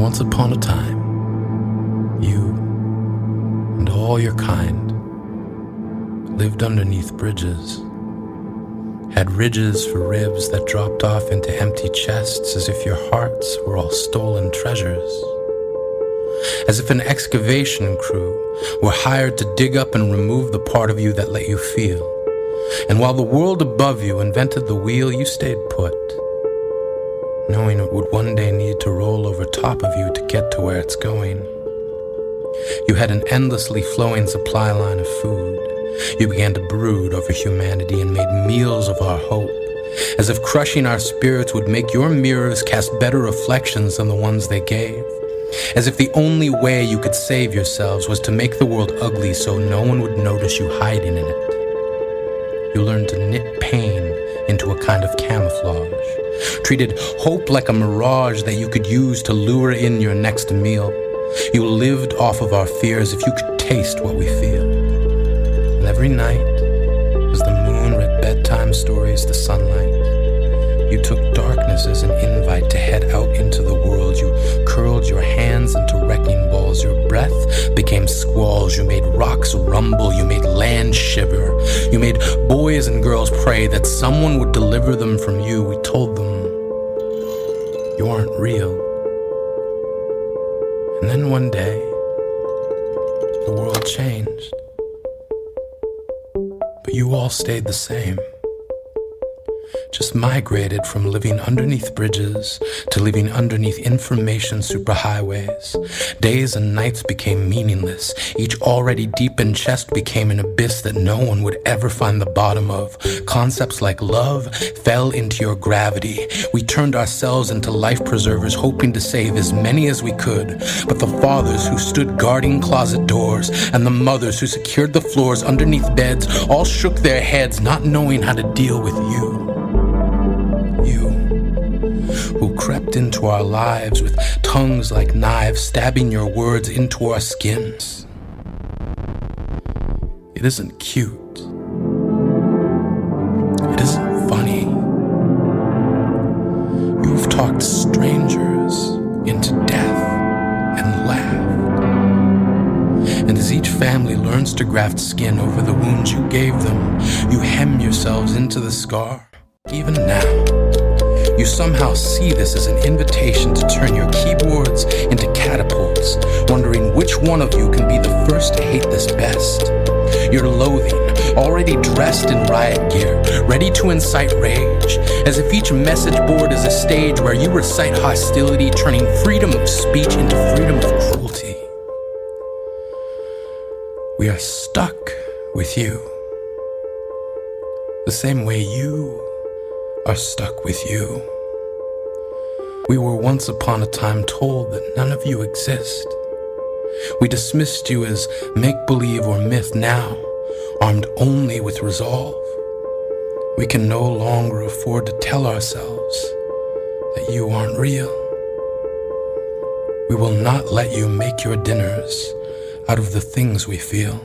Once upon a time, you and all your kind lived underneath bridges, had ridges for ribs that dropped off into empty chests as if your hearts were all stolen treasures. As if an excavation crew were hired to dig up and remove the part of you that let you feel. And while the world above you invented the wheel, you stayed put, knowing it would one day need to roll over top of you to get to where it's going. You had an endlessly flowing supply line of food. You began to brood over humanity and made meals of our hope, as if crushing our spirits would make your mirrors cast better reflections than the ones they gave. As if the only way you could save yourselves was to make the world ugly so no one would notice you hiding in it. You learned to knit pain into a kind of camouflage, treated hope like a mirage that you could use to lure in your next meal. You lived off of our fears if you could taste what we feel. And every night, as the moon read bedtime stories to sunlight, you took darkness as an invite to head out into the world. You curled your hands into wrecking balls. Your breath became squalls. You made rocks rumble. You made land shiver. You made boys and girls pray that someone would deliver them from you. We told them, you aren't real. And then one day, the world changed. But you all stayed the same. Just migrated from living underneath bridges to living underneath information superhighways. Days and nights became meaningless. Each already deepened chest became an abyss that no one would ever find the bottom of. Concepts like love fell into your gravity. We turned ourselves into life preservers, hoping to save as many as we could. But the fathers who stood guarding closet doors and the mothers who secured the floors underneath beds all shook their heads, not knowing how to deal with you. You, who crept into our lives with tongues like knives, stabbing your words into our skins. It isn't cute. It isn't funny. You've talked strangers into death and laughed. And as each family learns to graft skin over the wounds you gave them, you hem yourselves into the scar. Even now, you somehow see this as an invitation to turn your keyboards into catapults, wondering which one of you can be the first to hate this best. Your loathing, already dressed in riot gear, ready to incite rage, as if each message board is a stage where you recite hostility, turning freedom of speech into freedom of cruelty. We are stuck with you, the same way you are stuck with you. We were once upon a time told that none of you exist. We dismissed you as make-believe or myth. Now, armed only with resolve, we can no longer afford to tell ourselves that you aren't real. We will not let you make your dinners out of the things we feel.